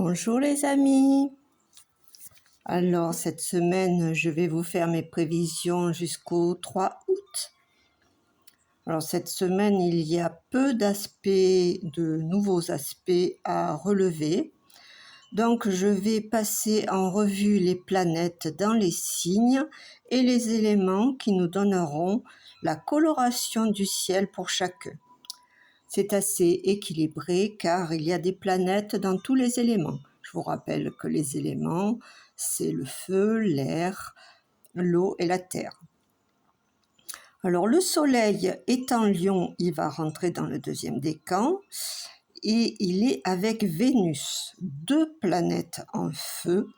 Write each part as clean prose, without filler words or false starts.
Bonjour les amis. Alors cette semaine, je vais vous faire mes prévisions jusqu'au 3 août. Alors cette semaine, il y a peu de nouveaux aspects à relever. Donc je vais passer en revue les planètes dans les signes et les éléments qui nous donneront la coloration du ciel pour chacun. C'est assez équilibré car il y a des planètes dans tous les éléments. Je vous rappelle que les éléments, c'est le feu, l'air, l'eau et la terre. Alors le soleil est en Lion, il va rentrer dans le deuxième décan et il est avec Vénus, 2 planètes en feu.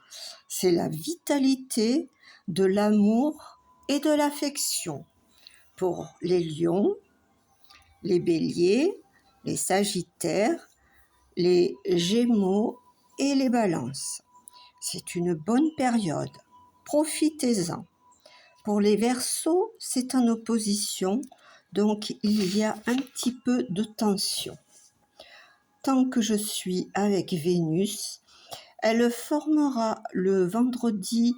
C'est la vitalité, de l'amour et de l'affection. Pour les lions, les béliers, les sagittaires, les gémeaux et les balances. C'est une bonne période, profitez-en. Pour les verseaux, c'est en opposition, donc il y a un petit peu de tension. Tant que je suis avec Vénus, elle formera le vendredi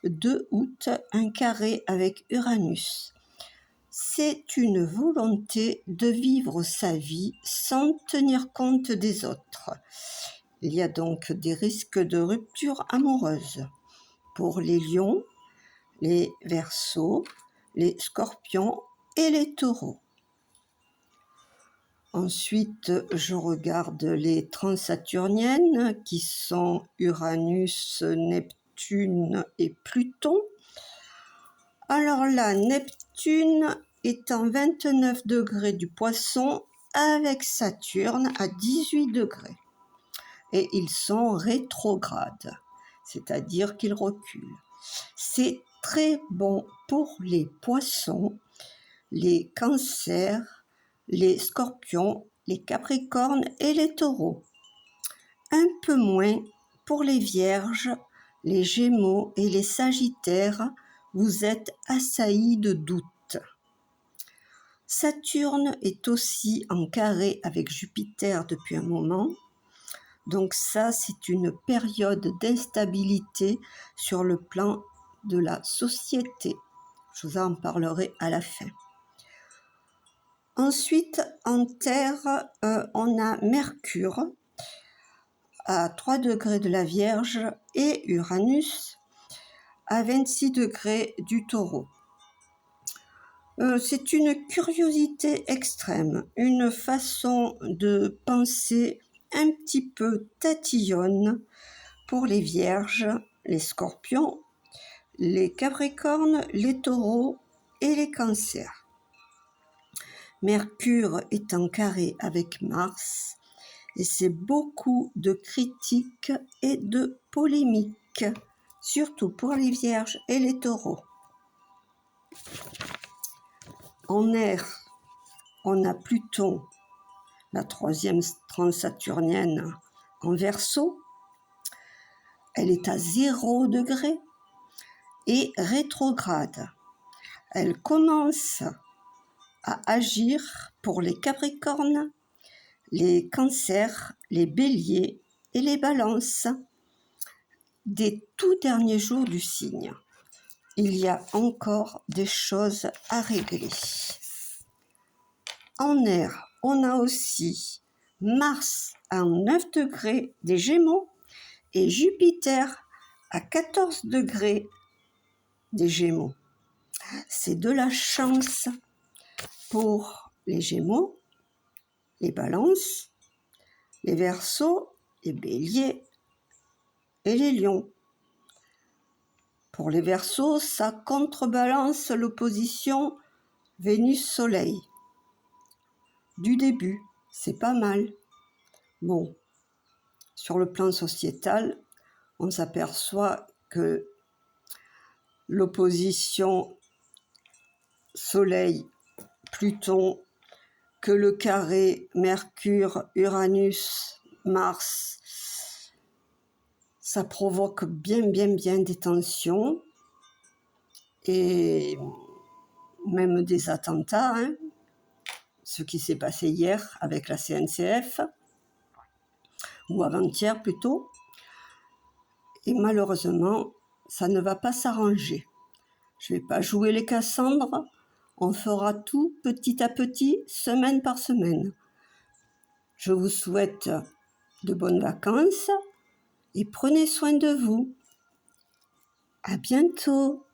2 août un carré avec Uranus. C'est une volonté de vivre sa vie sans tenir compte des autres. Il y a donc des risques de rupture amoureuse pour les lions, les verseaux, les scorpions et les taureaux. Ensuite, je regarde les transsaturniennes qui sont Uranus, Neptune et Pluton. Alors là, Neptune est en 29 degrés du Poisson avec Saturne à 18 degrés. Et ils sont rétrogrades, c'est-à-dire qu'ils reculent. C'est très bon pour les poissons, les cancers, les scorpions, les capricornes et les taureaux. Un peu moins pour les vierges, les gémeaux et les sagittaires, vous êtes assaillis de doutes. Saturne est aussi en carré avec Jupiter depuis un moment. Donc ça, c'est une période d'instabilité sur le plan de la société. Je vous en parlerai à la fin. Ensuite, en Terre, on a Mercure à 3 degrés de la Vierge et Uranus à 26 degrés du Taureau. C'est une curiosité extrême, une façon de penser un petit peu tatillonne pour les vierges, les scorpions, les capricornes, les taureaux et les cancers. Mercure est en carré avec Mars et c'est beaucoup de critiques et de polémiques, surtout pour les vierges et les taureaux. En air, on a Pluton, la 3e transsaturnienne en Verseau. Elle est à 0 degré et rétrograde. Elle commence à agir pour les capricornes, les cancers, les béliers et les balances des tout derniers jours du signe. Il y a encore des choses à régler. En air, on a aussi Mars à 9 degrés des Gémeaux et Jupiter à 14 degrés des Gémeaux. C'est de la chance pour les Gémeaux, les Balances, les Verseaux, les Béliers et les Lions. Pour les Verseaux, ça contrebalance l'opposition Vénus-Soleil. Du début, c'est pas mal. Bon, sur le plan sociétal, on s'aperçoit que l'opposition Soleil-Pluton, que le carré Mercure-Uranus-Mars, ça provoque bien des tensions et même des attentats, ce qui s'est passé hier avec la CNCF, ou avant-hier plutôt. Et malheureusement, ça ne va pas s'arranger. Je ne vais pas jouer les Cassandres. On fera tout petit à petit, semaine par semaine. Je vous souhaite de bonnes vacances et prenez soin de vous. À bientôt.